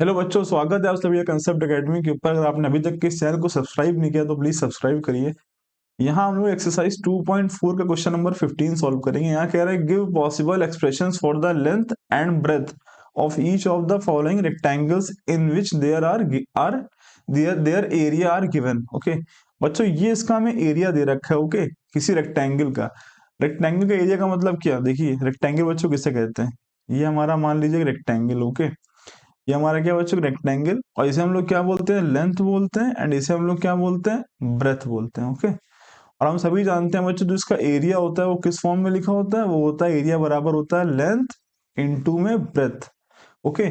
Hello बच्चों, स्वागत है आप सभी कंसेप्ट एकेडमी के ऊपर। अगर आपने अभी तक इस चैनल को सब्सक्राइब नहीं किया तो प्लीज सब्सक्राइब करिए। यहाँ हम लोग एक्सरसाइज 2.4 का क्वेश्चन नंबर 15 सॉल्व करेंगे। यहाँ कह रहा है give possible expressions for the length and breadth of each of the following rectangles in which their area are given. Okay बच्चों, ये इसका हमें एरिया दे रखा है। ओके, किसी रेक्टेंगल का। रेक्टेंगल का एरिया का मतलब क्या? देखिए, रेक्टेंगल बच्चों किसे कहते हैं? ये हमारा मान लीजिए रेक्टेंगल। ओके, ये हमारा क्या बच्चों? रेक्टेंगल। और इसे हम लोग क्या बोलते हैं? लेंथ बोलते हैं। एंड इसे हम लोग क्या बोलते हैं? ब्रेथ बोलते हैं। ओके, और हम सभी जानते हैं बच्चों, जो इसका एरिया होता है वो किस फॉर्म में लिखा होता है? वो होता है एरिया बराबर होता है लेंथ इनटू में ब्रेथ। ओके,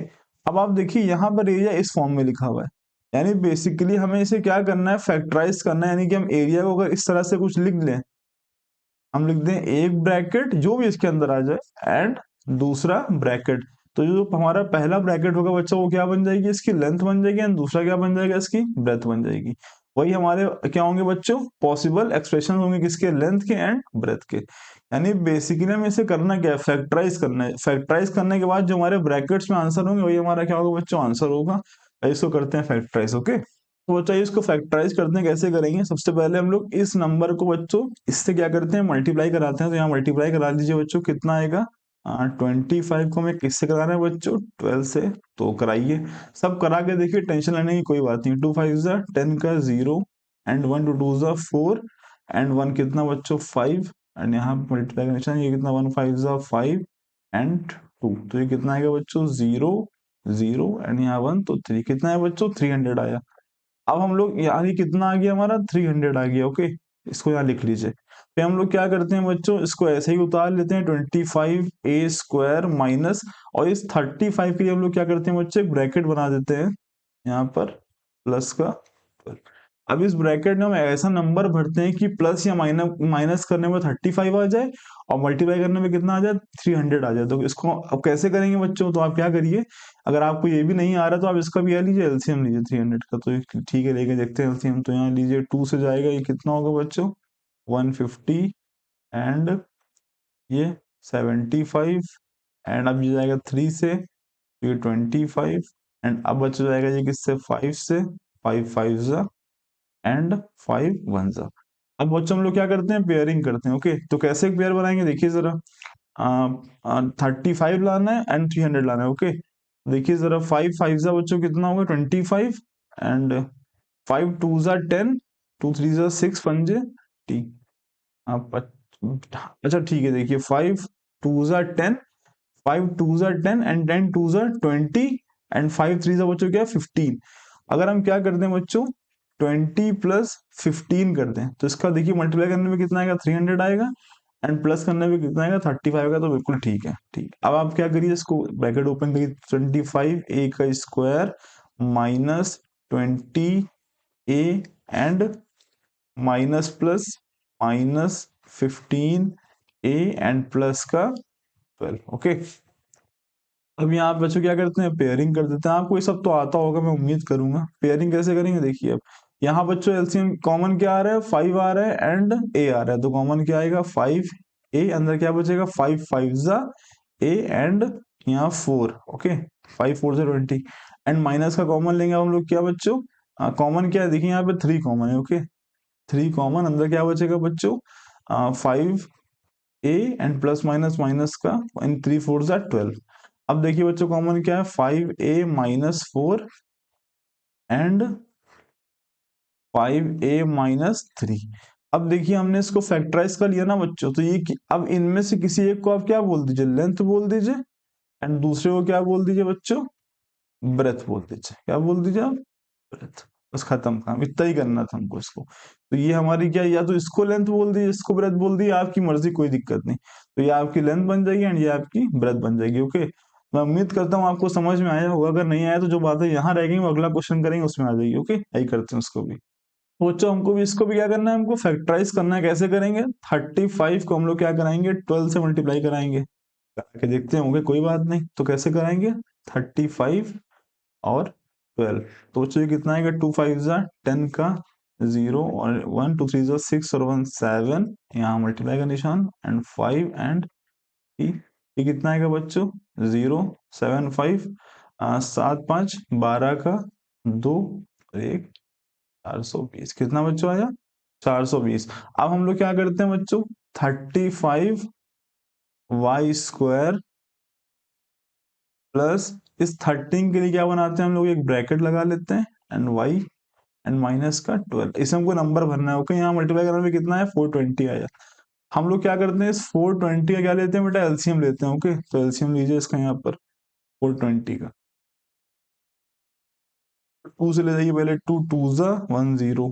अब आप देखिए यहाँ पर एरिया इस फॉर्म में लिखा हुआ है, यानी बेसिकली हमें इसे क्या करना है? फैक्टराइज करना है। यानी कि हम एरिया को अगर इस तरह से कुछ लिख लें, हम लिख दें एक ब्रैकेट जो भी इसके अंदर आ जाए एंड दूसरा ब्रैकेट। तो जो हमारा पहला ब्रैकेट होगा बच्चा, वो क्या बन जाएगी? इसकी लेंथ बन जाएगी। एंड दूसरा क्या बन जाएगा? इसकी ब्रेथ बन जाएगी। वही हमारे क्या होंगे बच्चों? पॉसिबल एक्सप्रेशन होंगे किसके? लेंथ के एंड ब्रेथ के। यानी बेसिकली हमें इसे करना क्या है? फैक्टराइज करना है। फैक्टराइज करने के बाद जो हमारे ब्रैकेट्स में आंसर होंगे वही हमारा क्या होगा बच्चों? आंसर होगा। इसको करते हैं फैक्टराइज। ओके, तो बच्चा इसको फैक्टराइज करते हैं। कैसे करेंगे? सबसे पहले हम लोग इस नंबर को बच्चों इससे क्या करते हैं? मल्टीप्लाई कराते हैं। तो यहाँ मल्टीप्लाई करा लीजिए बच्चों। कितना आएगा? 25 को हमें किससे कराना है बच्चों? 12 से। तो कराइए, सब करा के देखिए, टेंशन लेने की कोई बात नहीं। 2 5 10 का 0 एंड 1 2 4 एंड 1 कितना बच्चों? 5। एंड यहाँ मल्टीप्लाई का निशान, ये कितना? 1 5 एंड 2। तो ये कितना आएगा बच्चों? 0 0 एंड यहाँ 1 तो 3। कितना है बच्चों? 300 आया। अब हम लोग यहाँ ये कितना आ गया हमारा? 300 आ गया। ओके, इसको यहाँ लिख लीजिए। फिर हम लोग क्या करते हैं बच्चों? इसको ऐसे ही उतार लेते हैं। 25a² माइनस, और इस 35 के लिए हम लोग क्या करते हैं बच्चे? एक ब्रैकेट बना देते हैं यहाँ पर, प्लस का। अब इस ब्रैकेट में हम ऐसा नंबर भरते हैं कि प्लस या माइनस माइनस करने में 35 आ जाए और मल्टीप्लाई करने में कितना आ जाए? 300 आ जाए। तो इसको अब कैसे करेंगे बच्चों? तो आप क्या करिए, अगर आपको ये भी नहीं आ रहा तो आप इसका भी ले लीजिए, एलसीएम लीजिए 300 का। तो ठीक है, लेके देखते हैं एलसीएम। तो यहाँ लीजिए, 2 से जाएगा, ये कितना होगा बच्चों? 150 एंड ये 75। एंड अब ये जाएगा 3 से, तो ये 25। एंड अब बच जाएगा ये किससे? 5 से। 5 5 जा एंड 5 1 जा। अब बच्चों हम लोग क्या करते हैं? पेयरिंग करते हैं। ओके, तो कैसे पेयर बनाएंगे देखिए जरा। 35 लाना है एंड 300 लाना है। ओके, देखिए जरा, 5 5 जा बच्चों कितना होगा? 25 एंड 5 2 जा 10, 2 3 जा 6 पंजे टी। आप अच्छा ठीक है, देखिए 5 2 जा 10, 5 2 जा 10 एंड 10 2 जा 20 एंड 5 3 जा बच्चों क्या? 15। अगर हम क्या करते हैं बच्चों? 20 प्लस 15 करते हैं, तो इसका देखिए मल्टीप्लाई करने में कितना आएगा? 300 आएगा। एंड प्लस करने में कितना आएगा? 35 का। तो बिल्कुल ठीक है। ठीक, अब आप क्या करिए, इसको ब्रैकेट ओपन करिए। 25a का square minus 20a and minus plus minus 15a and plus का 12। ओके, अब यहाँ आप बच्चों क्या करते हैं? पेयरिंग कर देते हैं। आपको ये सब तो आता होगा, मैं उम्मीद करूंगा। पेयरिंग कैसे करेंगे देखिए। अब यहाँ बच्चों एलसीएम कॉमन क्या आ रहा है? 5 आ रहा है एंड a आ रहा है। तो कॉमन क्या आएगा? 5a। अंदर क्या बचेगा? 5 5 जा a एंड यहाँ 4। ओके, 5 4 से 20 एंड माइनस का कॉमन लेंगे हम लोग। क्या बच्चों कॉमन क्या है? देखिए यहाँ पे 3 कॉमन है। ओके, 3 कॉमन, अंदर क्या बचेगा बच्चों? 5a and plus minus minus का, इन 3 4 जा 12। अब देखिए बच्चों, कॉमन क्या है? 5a minus 4 and 5a minus 3। अब देखिए हमने इसको फैक्टराइज कर लिया ना बच्चों, तो ये अब इनमें से किसी एक को आप क्या बोल दीजिए? लेंथ बोल दीजिए। एंड दूसरे को क्या बोल दीजिए बच्चों? ब्रेथ बोल दीजिए। क्या बोल दीजिए आप? ब्रेथ। बस खत्म काम, इतना ही करना था हमको इसको। तो ये हमारी क्या, या तो इसको लेंथ बोल दीजिए, इसको ब्रेथ बोल दीजिए, आपकी मर्जी, कोई दिक्कत नहीं। तो ये आपकी लेंथ बन जाएगी एंड ये आपकी ब्रेथ बन जाएगी। ओके, मैं उम्मीद करता हूँ आपको समझ में आया होगा। अगर नहीं आया तो जो बातें यहाँ रह गई वो अगला क्वेश्चन करेंगे उसमें आ जाएगी। ओके, यही करते हैं उसको भी। तो बच्चों हमको भी इसको भी क्या करना है? हमको फैक्टराइज करना है। कैसे करेंगे? 35 को हम लोग क्या कराएंगे? 12 से मल्टीप्लाई कराएंगे। करके देखते होंगे, कोई बात नहीं। तो कैसे कराएंगे? 35 और 12। तो बच्चों ये कितना आएगा? 2 5 जा 10 का 0 और 1 2 3 जा 6 और 1 7, यहाँ मल्टीप्लाई का निशान एंड 5 एंड 3। ये कितना आएगा बच्चों? 0 7 5 7 5 12 का 2 और 1 420 कितना बच्चों आया 420। अब हम लोग क्या करते हैं बच्चों 35 y² प्लस इस 13 के लिए क्या बनाते हैं हम लोग एक ब्रैकेट लगा लेते हैं एंड y एंड माइनस का 12 इसे हमको नंबर भरना है। ओके यहाँ मल्टीप्लाई करने में कितना है 420 आया। हम लोग क्या करते हैं इस 420 का क्या लेते हैं बेटा एलसीएम लेते हैं। ओके तो एलसीएम लीजिए इसका यहाँ पर 420 का 2 से ले जाइए पहले 2 2 जा 1 0।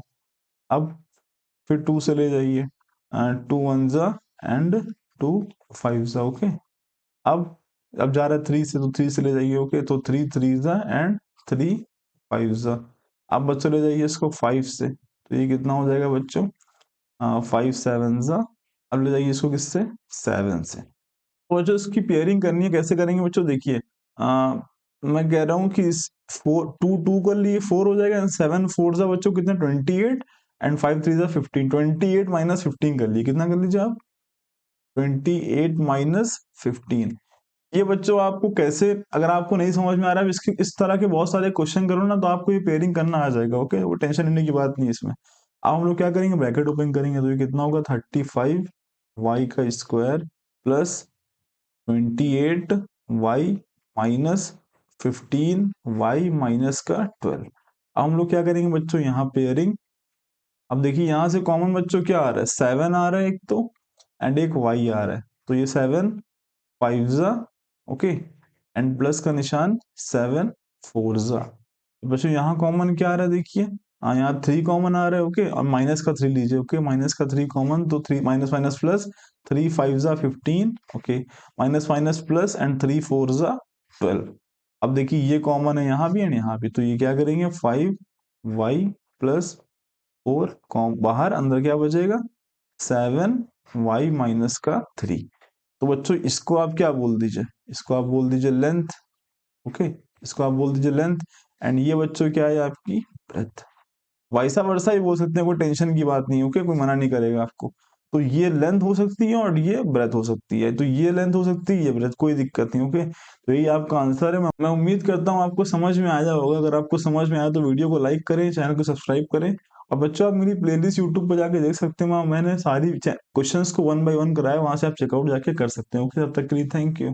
अब फिर 2 से ले जाइए 2 1 जा एंड 2 5 जा। ओके अब जा रहा है 3 से तो 3 से ले जाइए। ओके तो 3 3 जा एंड 3 5 जा। अब बच्चों ले जाइए इसको 5 से तो ये कितना हो जाएगा बच्चों 5 7 जा। अब ले जाइए इसको किससे 7 से। और जो इसकी पेयरिंग करनी है कैसे करेंगे बच्चों देखिए मैं कह रहा हूँ कि इस 2 कर लिए 4 हो जाएगा एंड 7 4 जा बच्चों कितना 28 एंड 5 3 जा 15 28 माइनस 15 कर लिए कितना कर लीजिए आप 28 माइनस 15। ये बच्चों आपको कैसे अगर आपको नहीं समझ में आ रहा है इसकी इस तरह के बहुत सारे क्वेश्चन करो ना तो आपको ये पेयरिंग करना आ जाएगा। ओके वो टेंशन लेने की बात नहीं है इसमें। अब हम लोग क्या करेंगे ब्रैकेट ओपन करेंगे तो ये कितना होगा 35 y² plus 28 y minus 15 y minus का 12। अब हम लोग क्या करेंगे बच्चों यहाँ पेयरिंग। अब देखिए यहाँ से कॉमन बच्चों क्या आ रहा है 7 आ रहा है एक तो एंड एक y आ रहा है तो ये 7 5 जा ओके एंड प्लस का निशान 7 4 जा। तो बच्चों यहाँ कॉमन क्या आ रहा है देखिए यहाँ 3 कॉमन आ रहा है। ओके और माइनस का 3 लीजिए। ओके माइनस का 3 कॉमन तो 3 माइनस माइनस प्लस 3 5 जा 15 okay minus minus plus and 3 4 जा 12। अब देखिए ये कॉमन है यहाँ भी एंड यहाँ भी तो ये क्या करेंगे 5 y प्लस 4 बाहर अंदर क्या बचेगा 7 y माइनस का 3। तो बच्चों इसको आप क्या बोल दीजिए इसको आप बोल दीजिए लेंथ। ओके इसको आप बोल दीजिए लेंथ एंड ये बच्चों क्या है आपकी ब्रेथ। वैसा वर्षा ही बोल सकते हैं कोई टेंशन की बात नहीं। ओके कोई मना नहीं करेगा आपको। तो ये लेंथ हो सकती है और ये ब्रेथ हो सकती है तो ये लेंथ हो सकती है ये ब्रेथ कोई दिक्कत नहीं। ओके तो यही आपका आंसर है। मैं उम्मीद करता हूँ आपको समझ में आया होगा। अगर आपको समझ में आया तो वीडियो को लाइक करें चैनल को सब्सक्राइब करें और बच्चों आप मेरी प्लेलिस्ट यूट्यूब पर जाके देख सकते हैं वहाँ मैंने सारी क्वेश्चंस को 1 by 1 कराया वहां से आप चेकआउट जाके कर सकते हैं। ओके तब तक के लिए थैंक यू।